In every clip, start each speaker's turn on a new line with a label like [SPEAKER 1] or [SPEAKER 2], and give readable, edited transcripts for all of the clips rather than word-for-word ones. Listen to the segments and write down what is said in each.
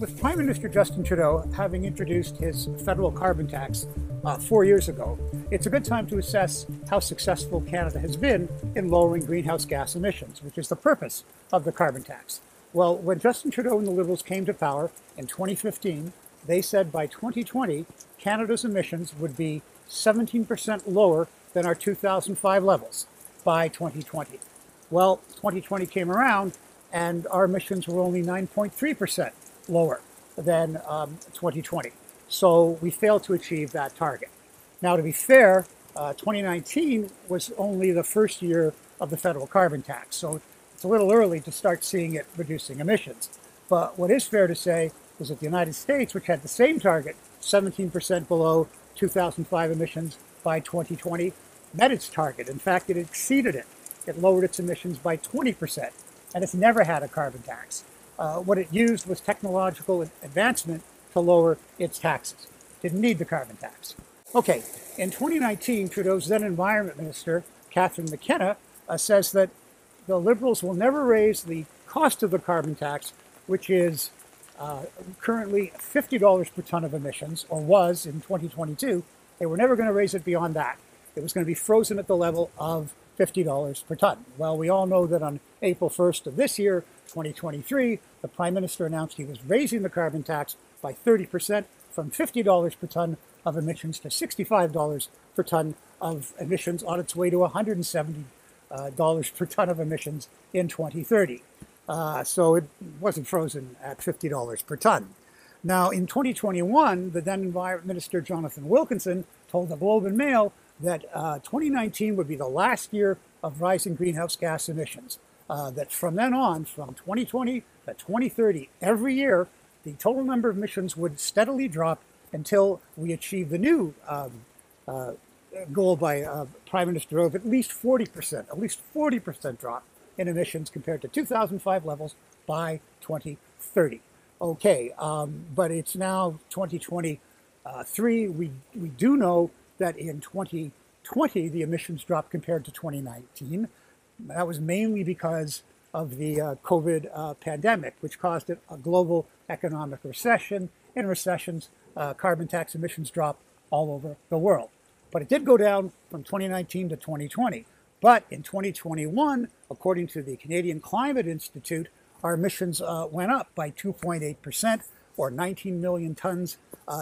[SPEAKER 1] with Prime Minister Justin Trudeau having introduced his federal carbon tax 4 years ago, it's a good time to assess how successful Canada has been in lowering greenhouse gas emissions, which is the purpose of the carbon tax. Well, when Justin Trudeau and the Liberals came to power in 2015, they said by 2020, Canada's emissions would be 17% lower than our 2005 levels by 2020. Well, 2020 came around and our emissions were only 9.3% lower than 2020. So we failed to achieve that target. Now, to be fair, 2019 was only the first year of the federal carbon tax. So it's a little early to start seeing it reducing emissions. But what is fair to say is that the United States, which had the same target, 17% below 2005 emissions by 2020, met its target. In fact, it exceeded it. It lowered its emissions by 20%, and it's never had a carbon tax. What it used was technological advancement to lower its taxes. Didn't need the carbon tax. Okay, in 2019, Trudeau's then Environment Minister, Catherine McKenna, says that the Liberals will never raise the cost of the carbon tax, which is currently $50 per ton of emissions, or was in 2022. They were never going to raise it beyond that. It was going to be frozen at the level of $50 per ton. Well, we all know that on April 1st of this year, 2023, the Prime Minister announced he was raising the carbon tax by 30% from $50 per ton of emissions to $65 per ton of emissions, on its way to $170 per ton of emissions in 2030. So it wasn't frozen at $50 per ton. Now, in 2021, the then Environment Minister Jonathan Wilkinson told the Globe and Mail that 2019 would be the last year of rising greenhouse gas emissions. That from then on, from 2020 to 2030, every year, the total number of emissions would steadily drop until we achieve the new goal by Prime Minister of at least 40% drop in emissions compared to 2005 levels by 2030. Okay, but it's now 2023. We do know that in 2020, the emissions dropped compared to 2019. That was mainly because of the COVID pandemic, which caused a global economic recession. In recessions, carbon tax emissions drop all over the world. But it did go down from 2019 to 2020. But in 2021, according to the Canadian Climate Institute, our emissions went up by 2.8%, or 19 million tons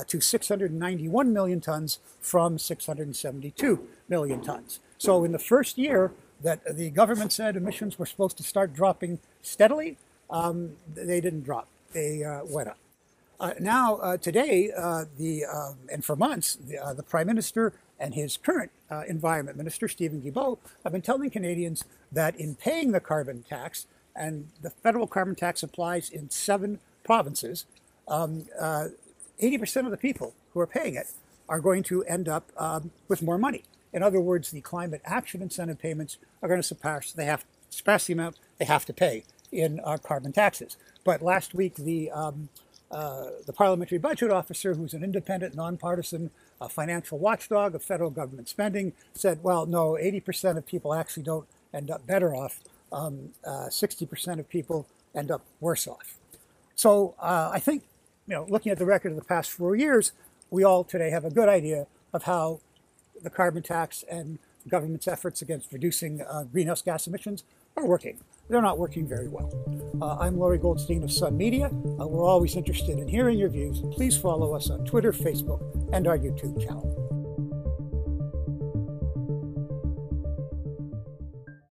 [SPEAKER 1] to 691 million tons from 672 million tons. So in the first year that the government said emissions were supposed to start dropping steadily, they didn't drop. They went up. Now, today, and for months, the Prime Minister and his current Environment Minister, Stephen Guilbeault, have been telling Canadians that in paying the carbon tax, and the federal carbon tax applies in 7 provinces, 80% of the people who are paying it are going to end up with more money. In other words, the climate action incentive payments are going to surpass the amount they have to pay in carbon taxes. But last week, the parliamentary budget officer, who's an independent, nonpartisan financial watchdog of federal government spending, said, well, no, 80% of people actually don't end up better off. 60% of people end up worse off. So I think, looking at the record of the past 4 years, we all today have a good idea of how the carbon tax and government's efforts against reducing greenhouse gas emissions are working. They're not working very well. I'm Lorrie Goldstein of Sun Media. We're always interested in hearing your views. Please follow us on Twitter, Facebook, and our YouTube channel.